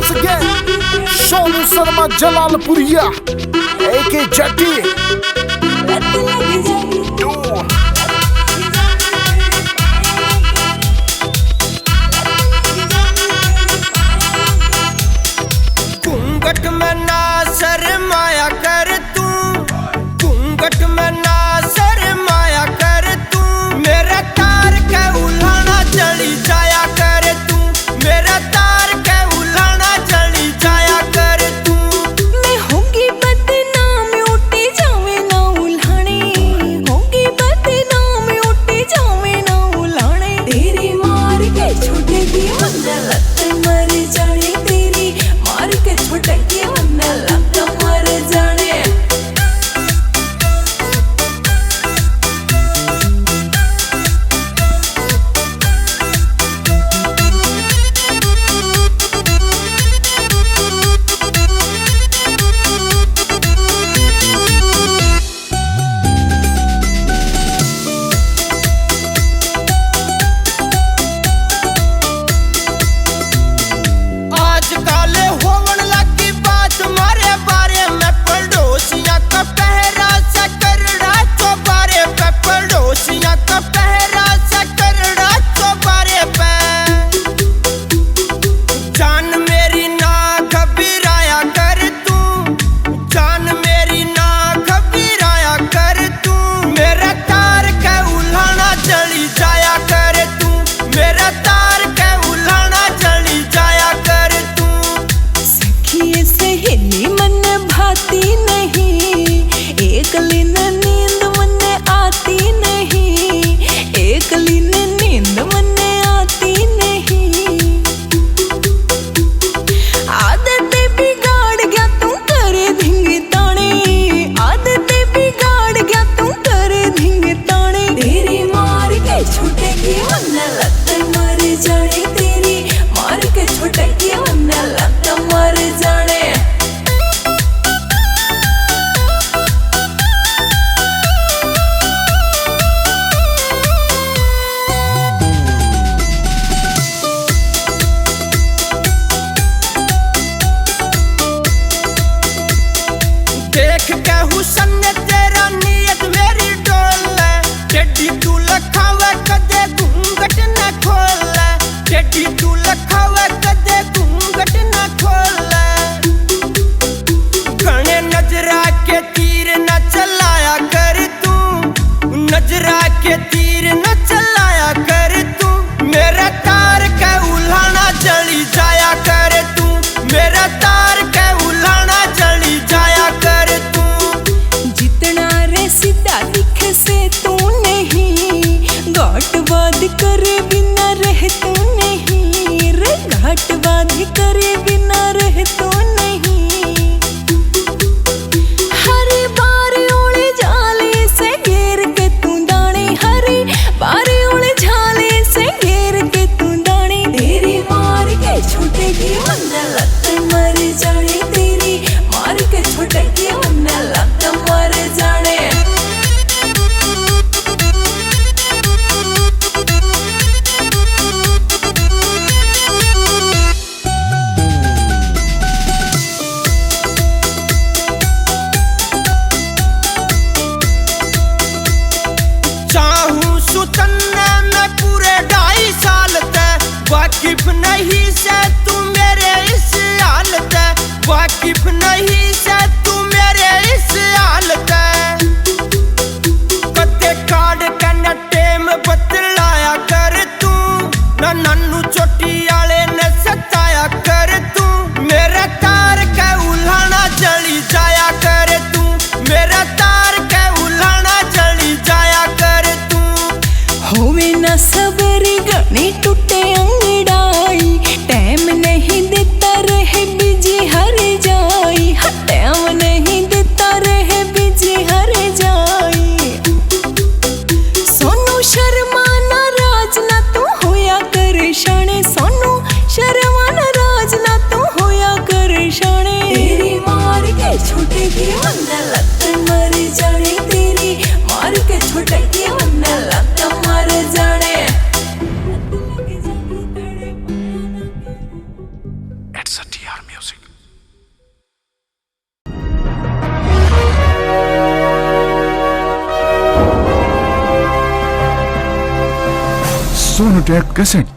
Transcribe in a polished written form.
once again, Shonu Sharma Jalalpuriya, A.K. Jatti. घूंघट में ना शर्माया कर तू, घूंघट में ना शर्माया कर तू, मेरा तार के उल्हाना चली जाया कर तू, मेरा तार के उल्हाना चली जाया कर तू। मैं होगी बदनाम उठी जावे ना उल्हाने, होगी बदनाम उठी जावे ना उल्हाने, तेरी मार के छूटेगी वरना लत मर जाने, तेरी मार के छूटेगी वरना लत मर जाने। देख के हुसन ने तेरा नियत मेरी डोले, टेढ़ी तू लखावे कदे घूंघट न खोले, टेढ़ी तू लखावे कदे घूंघट न खोले। घने नजरा के तीर न चलाया कर तू, नजरा के तीर न चलाया कर तू, मेरा तार के उल्हाना चली जाया कर तू, मेरा तार के उल्हाना चली जाया कर तू। जितना रे सीधा दिख से तू नहीं, घाटवाद करे बिना रह तू नहीं रे, घाटवाद करे बिना रह तू नहीं। हरी बारी ओले झाले से घेर के तू दाने, हरी बारी ओले झाले से घेर के तू दाने, तेरी मार के छूटेगी वरना लत मर जाने, तेरी मार के छूटेगी वरना लत मर जाने। चाहूं सुतन मैं पूरे 2.5 साल तक, वाकिफ नहीं से तू मेरे इस हालत, वाकिफ नहीं से तू मेरे इस हालत। कदे काट के न टेम बतलाया कर तू, न नन्नू चोटी आले ने सताया कर तू, मेरा तार के उल्हाना चली जाया कर तू, मेरा तार के उल्हाना चली जाया कर तू। होवे ना सबर गणी टूटे अंगड़ाई, टाइम नहीं देता रहे बिजी हर जाई, टाइम नहीं देता रहे बिजी हर जाई। सोनू शर्मा नाराज ना तू होया कर शाने, सोनू सोनू टेप कैसेट